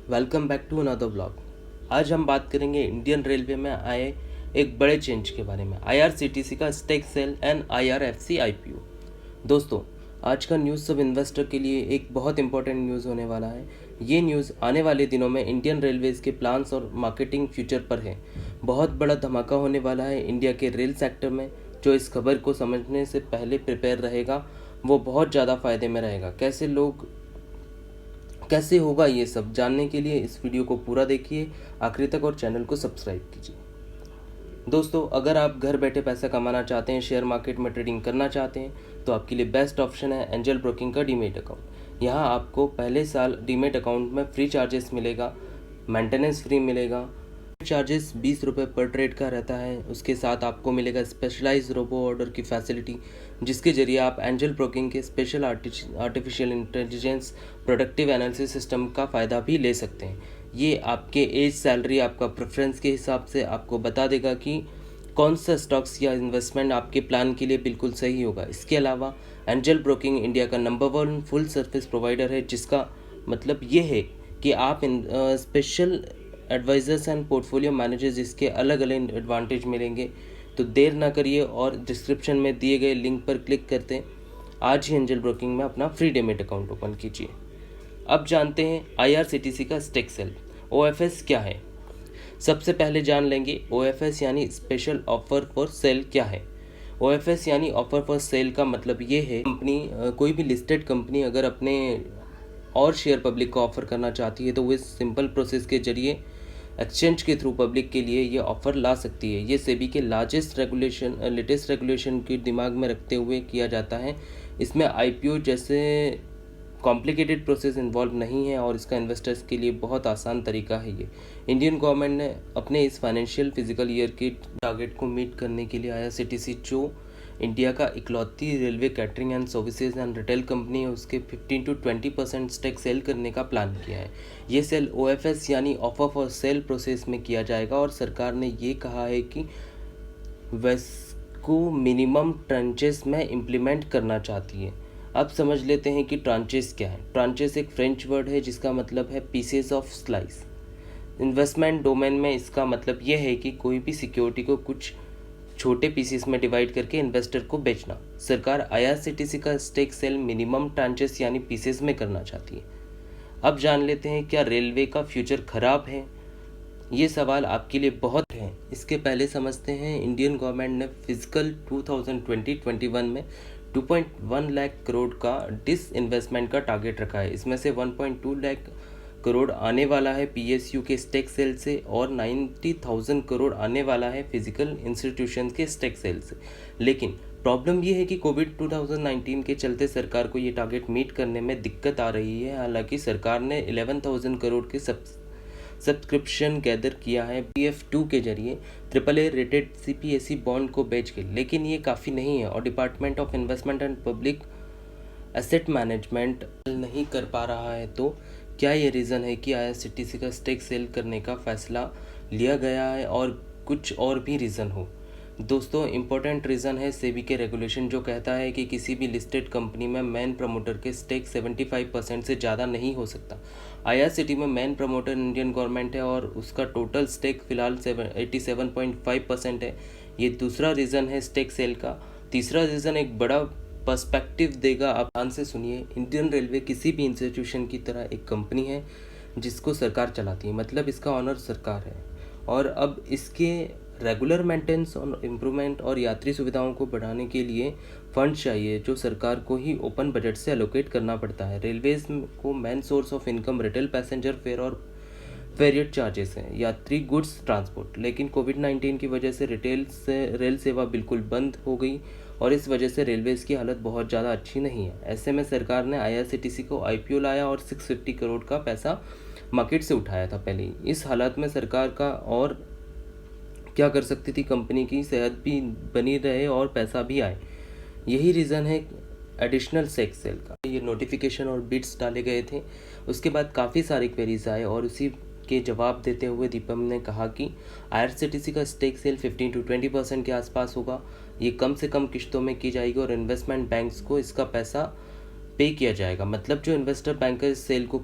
Welcome back to another blog. आज हम बात करेंगे इंडियन रेलवे में आए एक बड़े चेंज के बारे में, आईआरसीटीसी का stake sale and IRFC IPO. दोस्तों, आज का न्यूज़ सब इन्वेस्टर के लिए एक बहुत इंपॉर्टेंट न्यूज़ होने वाला है। ये न्यूज़ आने वाले दिनों में इंडियन रेलवेज़ के प्लान्स और मार्केटिंग फ्यूचर पर है। बहुत बड़ा धमाका होने वाला है इंडिया के रेल सेक्टर में। जो इस खबर को समझने से पहले प्रिपेयर रहेगा वो बहुत ज़्यादा फ़ायदे में रहेगा। कैसे होगा ये सब जानने के लिए इस वीडियो को पूरा देखिए आखिरी तक और चैनल को सब्सक्राइब कीजिए। दोस्तों, अगर आप घर बैठे पैसा कमाना चाहते हैं, शेयर मार्केट में ट्रेडिंग करना चाहते हैं, तो आपके लिए बेस्ट ऑप्शन है एंजल ब्रोकिंग का डीमेट अकाउंट। यहाँ आपको पहले साल डीमेट अकाउंट में फ्री चार्जेस मिलेगा, मेंटेनेंस फ्री मिलेगा। चार्जेस 20 रुपये पर ट्रेड का रहता है। उसके साथ आपको मिलेगा स्पेशलाइज्ड रोबो ऑर्डर की फैसिलिटी, जिसके जरिए आप एंजल ब्रोकिंग के special artificial intelligence productive analysis system का फ़ायदा भी ले सकते हैं। ये आपके एज, सैलरी, आपका प्रेफरेंस के हिसाब से आपको बता देगा कि कौन सा स्टॉक्स या इन्वेस्टमेंट आपके प्लान के लिए बिल्कुल सही होगा। इसके अलावा एंजल ब्रोकिंग इंडिया का नंबर 1 फुल सर्विस प्रोवाइडर है, जिसका मतलब ये है कि आप special advisers and portfolio managers इसके अलग अलग एडवांटेज मिलेंगे। तो देर ना करिए और डिस्क्रिप्शन में दिए गए लिंक पर क्लिक करते आज ही एंजल ब्रोकिंग में अपना फ्री डीमैट अकाउंट ओपन कीजिए। अब जानते हैं आईआरसीटीसी का स्टेक सेल ओएफएस क्या है। सबसे पहले जान लेंगे ओएफएस यानी स्पेशल ऑफर फॉर सेल क्या है। ओएफएस यानी ऑफर फॉर सेल का मतलब ये है कोई भी लिस्टेड कंपनी अगर अपने और शेयर पब्लिक को ऑफर करना चाहती है तो वो इस सिंपल प्रोसेस के जरिए एक्सचेंज के थ्रू पब्लिक के लिए ये ऑफ़र ला सकती है। ये सेबी के लेटेस्ट रेगुलेशन के दिमाग में रखते हुए किया जाता है। इसमें आईपीओ जैसे कॉम्प्लिकेटेड प्रोसेस इन्वॉल्व नहीं है और इसका इन्वेस्टर्स के लिए बहुत आसान तरीका है। ये इंडियन गवर्नमेंट ने अपने इस फाइनेंशियल फिजिकल ईयर के टारगेट को मीट करने के लिए आईआरसीटीसी जो इंडिया का इकलौती railway catering and services and retail company है, उसके 15 to 20% स्टेक सेल करने का प्लान किया है। ये सेल ओएफएस यानी ऑफर फॉर सेल प्रोसेस में किया जाएगा और सरकार ने ये कहा है कि को मिनिमम ट्रांचेस में इम्प्लीमेंट करना चाहती है। अब समझ लेते हैं कि ट्रांचेस क्या है। ट्रांचेस एक फ्रेंच वर्ड है जिसका मतलब है pieces of slice. Investment domain में इसका मतलब यह है कि कोई भी सिक्योरिटी को कुछ छोटे पीसेस में डिवाइड करके इन्वेस्टर को बेचना। सरकार आईआरसीटीसी का स्टेक सेल मिनिमम ट्रांचेस यानी पीसेस में करना चाहती है। अब जान लेते हैं क्या रेलवे का फ्यूचर खराब है। ये सवाल आपके लिए बहुत है। इसके पहले समझते हैं इंडियन गवर्नमेंट ने फिजिकल 2020-21 में 2.1 लाख करोड़ का डिसइन्वेस्टमेंट का टारगेट रखा है। इसमें से 1.2 लाख करोड़ आने वाला है पीएसयू के स्टेक सेल से और 90,000 करोड़ आने वाला है फिजिकल इंस्टीट्यूशन के स्टेक सेल से। लेकिन प्रॉब्लम ये है कि कोविड 2019 के चलते सरकार को ये टारगेट मीट करने में दिक्कत आ रही है। हालांकि सरकार ने 11,000 करोड़ के सब्सक्रिप्शन गैदर किया है PF2 के जरिए AAA रेटेड CPSE बॉन्ड को बेच के, लेकिन ये काफ़ी नहीं है और department of investment and public asset management नहीं कर पा रहा है। तो क्या ये रीज़न है कि आईआरसीटीसी का स्टेक सेल करने का फ़ैसला लिया गया है और कुछ और भी रीज़न हो? दोस्तों, इम्पोर्टेंट रीज़न है सेबी के रेगुलेशन जो कहता है कि किसी भी लिस्टेड कंपनी में मेन प्रमोटर के स्टेक 75% से ज़्यादा नहीं हो सकता। आईआरसीटी में मेन प्रमोटर इंडियन गवर्नमेंट है और उसका टोटल स्टेक फ़िलहाल 87.5% है। ये दूसरा रीज़न है स्टेक सेल का। तीसरा रीज़न एक बड़ा पर्सपेक्टिव देगा। आप ध्यान से सुनिए। इंडियन रेलवे किसी भी इंस्टीट्यूशन की तरह एक कंपनी है जिसको सरकार चलाती है, मतलब इसका ऑनर सरकार है और अब इसके रेगुलर मेंटेनेंस और इम्प्रूवमेंट और यात्री सुविधाओं को बढ़ाने के लिए फंड चाहिए जो सरकार को ही ओपन बजट से एलोकेट करना पड़ता है। रेलवेज को main source of income retail passenger fair और फेरियट चार्जेस हैं, यात्री गुड्स ट्रांसपोर्ट। लेकिन कोविड-19 की वजह से रेल सेवा बिल्कुल बंद हो गई और इस वजह से रेलवेज़ की हालत बहुत ज़्यादा अच्छी नहीं है। ऐसे में सरकार ने आईआरसीटीसी को आईपीओ लाया और 650 करोड़ का पैसा मार्केट से उठाया था पहले ही। इस हालत में सरकार का और क्या कर सकती थी, कंपनी की सेहत भी बनी रहे और पैसा भी आए। यही रीज़न है एडिशनल स्टेक सेल का। ये नोटिफिकेशन और बिड्स डाले गए थे, उसके बाद काफ़ी सारे क्वेरीज आए और उसी के जवाब देते हुए दीपम ने कहा कि आईआरसीटीसी का स्टेक सेल 15 to 20% के आसपास होगा। ये कम से कम किश्तों में की जाएगी और इन्वेस्टमेंट बैंक्स को इसका पैसा पे किया जाएगा। मतलब जो इन्वेस्टर बैंकर इस सेल को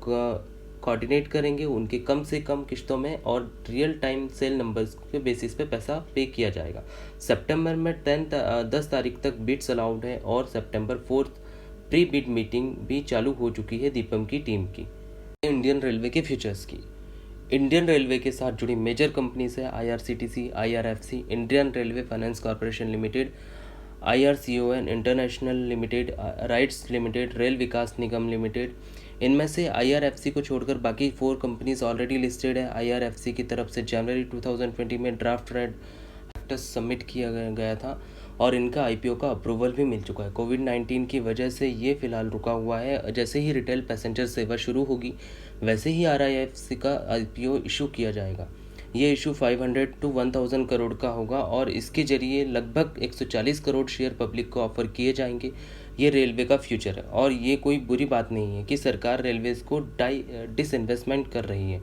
कोऑर्डिनेट करेंगे उनके कम से कम किस्तों में और रियल टाइम सेल नंबर्स के बेसिस पे पैसा पे किया जाएगा। सितंबर में 10 तारीख तक बिड्स अलाउड है और सितंबर 4 प्री बिड मीटिंग भी चालू हो चुकी है दीपम की टीम की। इंडियन रेलवे के फ्यूचर्स की। इंडियन रेलवे के साथ जुड़ी मेजर कंपनीज है IRCTC, IRFC, Indian railway finance corporation limited, IRCON international limited, RITES limited, rail Vikas Nigam limited. इनमें से IRFC को छोड़कर बाकी 4 कंपनीज ऑलरेडी लिस्टेड है। IRFC की तरफ से जनवरी 2020 में ड्राफ्ट रेड सबमिट किया गया था और इनका IPO का अप्रूवल भी मिल चुका है। कोविड-19 की वजह से ये फ़िलहाल रुका हुआ है। जैसे ही रिटेल पैसेंजर सेवा शुरू होगी वैसे ही RIFC का IPO इशू किया जाएगा। ये इशू 500 to 1000 करोड़ का होगा और इसके ज़रिए लगभग 140 करोड़ शेयर पब्लिक को ऑफर किए जाएंगे। ये रेलवे का फ्यूचर है और ये कोई बुरी बात नहीं है कि सरकार रेलवेज़ को डिसइन्वेस्टमेंट कर रही है।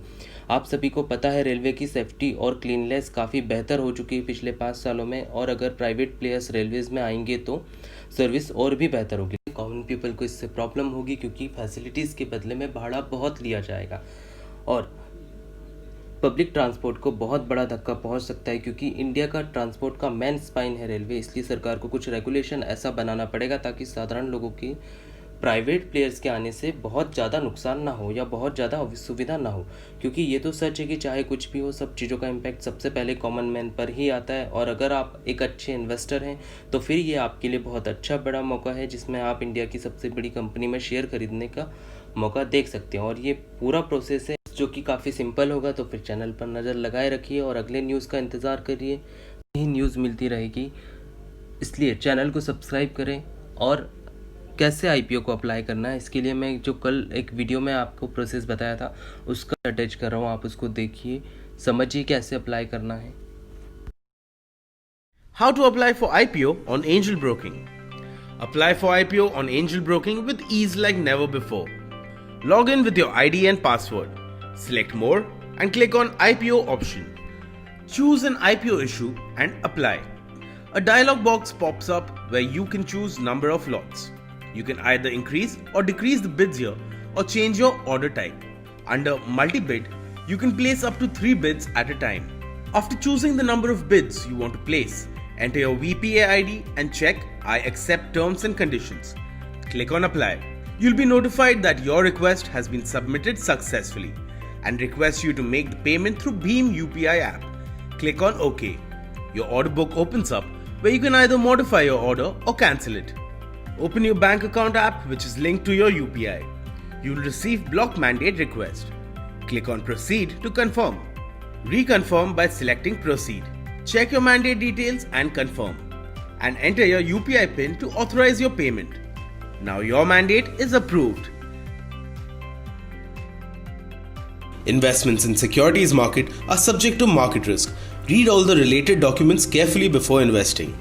आप सभी को पता है रेलवे की सेफ्टी और क्लीननेस काफ़ी बेहतर हो चुकी है पिछले 5 सालों में और अगर प्राइवेट प्लेयर्स रेलवेज़ में आएंगे तो सर्विस और भी बेहतर होगी। कॉमन पीपल को इससे प्रॉब्लम होगी क्योंकि फैसिलिटीज़ के बदले में भाड़ा बहुत लिया जाएगा और पब्लिक ट्रांसपोर्ट को बहुत बड़ा धक्का पहुंच सकता है क्योंकि इंडिया का ट्रांसपोर्ट का मेन स्पाइन है रेलवे। इसलिए सरकार को कुछ रेगुलेशन ऐसा बनाना पड़ेगा ताकि साधारण लोगों की प्राइवेट प्लेयर्स के आने से बहुत ज़्यादा नुकसान ना हो या बहुत ज़्यादा सुविधा ना हो, क्योंकि ये तो सच है कि चाहे कुछ भी हो सब चीज़ों का इम्पैक्ट सबसे पहले कॉमन मैन पर ही आता है। और अगर आप एक अच्छे इन्वेस्टर हैं तो फिर ये आपके लिए बहुत अच्छा बड़ा मौका है जिसमें आप इंडिया की सबसे बड़ी कंपनी में शेयर खरीदने का मौका देख सकते हैं। और ये पूरा प्रोसेस है जो कि काफ़ी सिंपल होगा। तो फिर चैनल पर नज़र लगाए रखिए और अगले न्यूज़ का इंतज़ार करिए, यही न्यूज़ मिलती रहेगी। इसलिए चैनल को सब्सक्राइब करें। और कैसे IPO को अप्लाई करना है इसके लिए मैं जो कल एक वीडियो में आपको प्रोसेस बताया था उसका अटैच कर रहा हूँ, आप उसको देखिए, समझिए कैसे अप्लाई करना है। How to apply for IPO on Angel Broking. Apply for IPO on Angel Broking with ease like never before. Log in with your ID and password. Select More and click on IPO option. Choose an IPO issue and apply. A dialog box pops up where you can choose number of lots. You can either increase or decrease the bids here or change your order type. Under multi-bid, you can place up to 3 bids at a time. After choosing the number of bids you want to place, enter your VPA ID and check I accept terms and conditions. Click on apply. You'll be notified that your request has been submitted successfully and request you to make the payment through Bheem UPI app. Click on OK. Your order book opens up where you can either modify your order or cancel it. Open your bank account app which is linked to your UPI. You will receive block mandate request. Click on proceed to confirm. Reconfirm by selecting proceed. Check your mandate details and confirm. And enter your UPI PIN to authorize your payment. Now your mandate is approved. Investments in securities market are subject to market risk. Read all the related documents carefully before investing.